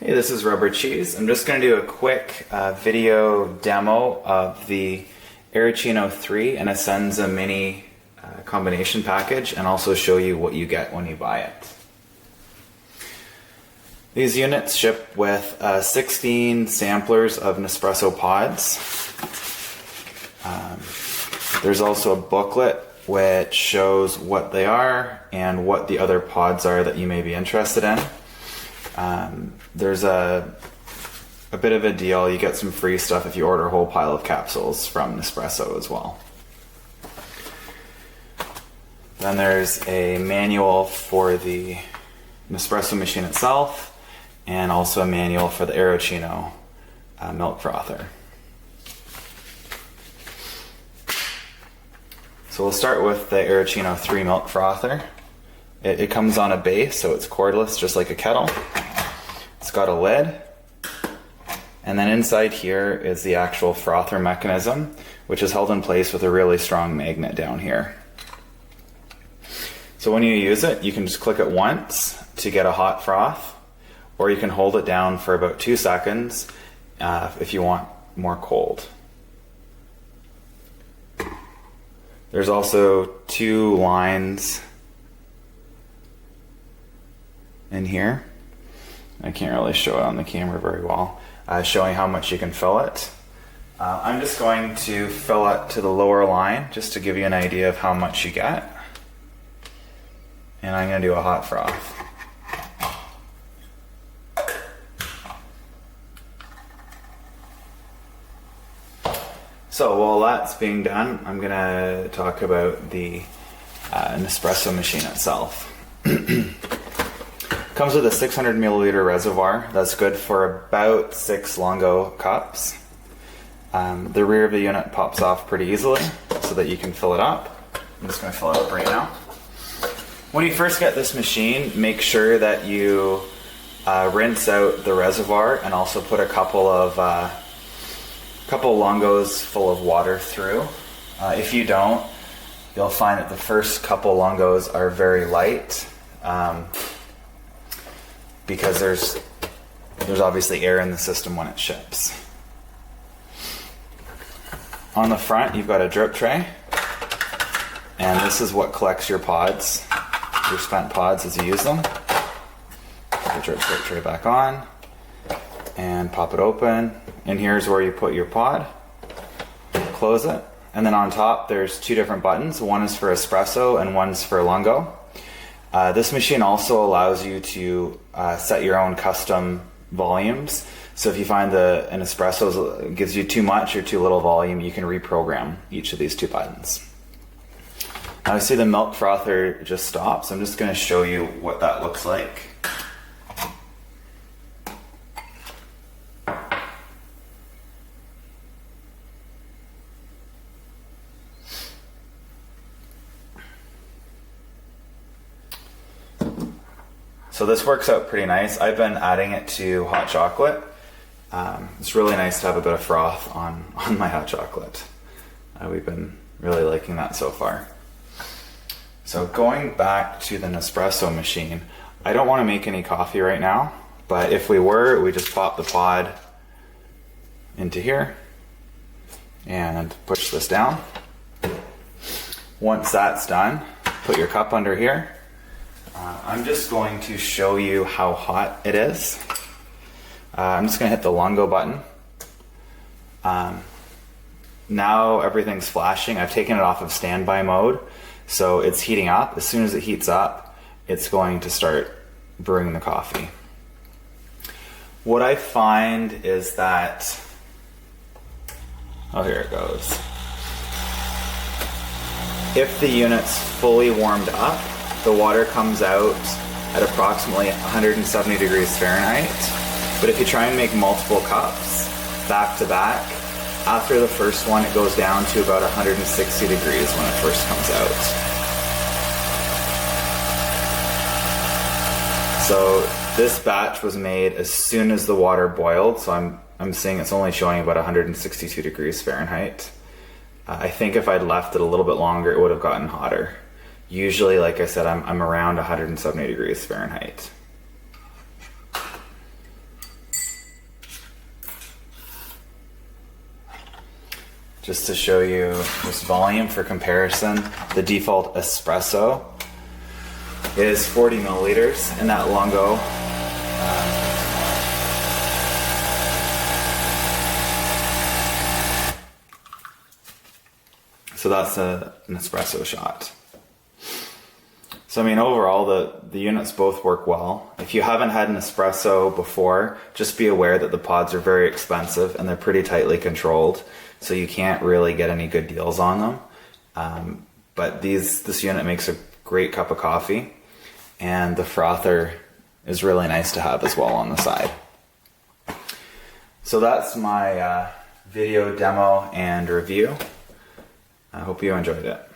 Hey, this is Rubber Cheese. I'm just going to do a quick video demo of the Aeroccino 3 and Essenza mini combination package, and also show you what you get when you buy it. These units ship with 16 samplers of Nespresso pods. There's also a booklet which shows what they are and what the other pods are that you may be interested in. There's a bit of a deal. You get some free stuff if you order a whole pile of capsules from Nespresso as well. Then there's a manual for the Nespresso machine itself, and also a manual for the Aeroccino milk frother. So we'll start with the Aeroccino 3 milk frother. It comes on a base, so it's cordless, just like a kettle. It's got a lid, and then inside here is the actual frother mechanism, which is held in place with a really strong magnet down here. So when you use it, you can just click it once to get a hot froth, or you can hold it down for about 2 seconds if you want more cold. There's also 2 lines in here. I can't really show it on the camera very well, showing how much you can fill it. I'm just going to fill it to the lower line just to give you an idea of how much you get. And I'm going to do a hot froth. So while that's being done, I'm going to talk about the Nespresso machine itself. Comes with a 600 milliliter reservoir that's good for about 6 Longo cups. The rear of the unit pops off pretty easily so that you can fill it up. I'm just going to fill it up right now. When you first get this machine, make sure that you rinse out the reservoir and also put a couple Longos full of water through. If you don't, you'll find that the first couple Longos are very light. Because there's obviously air in the system when it ships. On the front, you've got a drip tray, and this is what collects your pods, your spent pods as you use them. Put the drip tray back on, and pop it open, and here's where you put your pod. Close it, and then on top there's 2 different buttons. One is for espresso and one's for Longo. This machine also allows you to set your own custom volumes. So if you find an espresso gives you too much or too little volume, you can reprogram each of these 2 buttons. Now I see the milk frother just stops. I'm just going to show you what that looks like. So this works out pretty nice. I've been adding it to hot chocolate. It's really nice to have a bit of froth on my hot chocolate. We've been really liking that so far. So going back to the Nespresso machine, I don't want to make any coffee right now, but if we were, we just pop the pod into here and push this down. Once that's done, put your cup under here. I'm just going to show you how hot it is. I'm just going to hit the Longo button. Now everything's flashing. I've taken it off of standby mode, so it's heating up. As soon as it heats up, it's going to start brewing the coffee. What I find is that, oh, here it goes. If the unit's fully warmed up, the water comes out at approximately 170 degrees Fahrenheit. But if you try and make multiple cups back to back, after the first one it goes down to about 160 degrees when it first comes out. So this batch was made as soon as the water boiled, so I'm seeing it's only showing about 162 degrees Fahrenheit. I think if I'd left it a little bit longer, it would have gotten hotter. Usually, like I said, I'm around 170 degrees Fahrenheit. just to show you this volume for comparison. The default Espresso is 40 milliliters in that Longo. So that's an espresso shot. So I mean, overall, the units both work well. If you haven't had an espresso before, just be aware that the pods are very expensive and they're pretty tightly controlled, so you can't really get any good deals on them. But this unit makes a great cup of coffee, and the frother is really nice to have as well on the side. So that's my video demo and review. I hope you enjoyed it.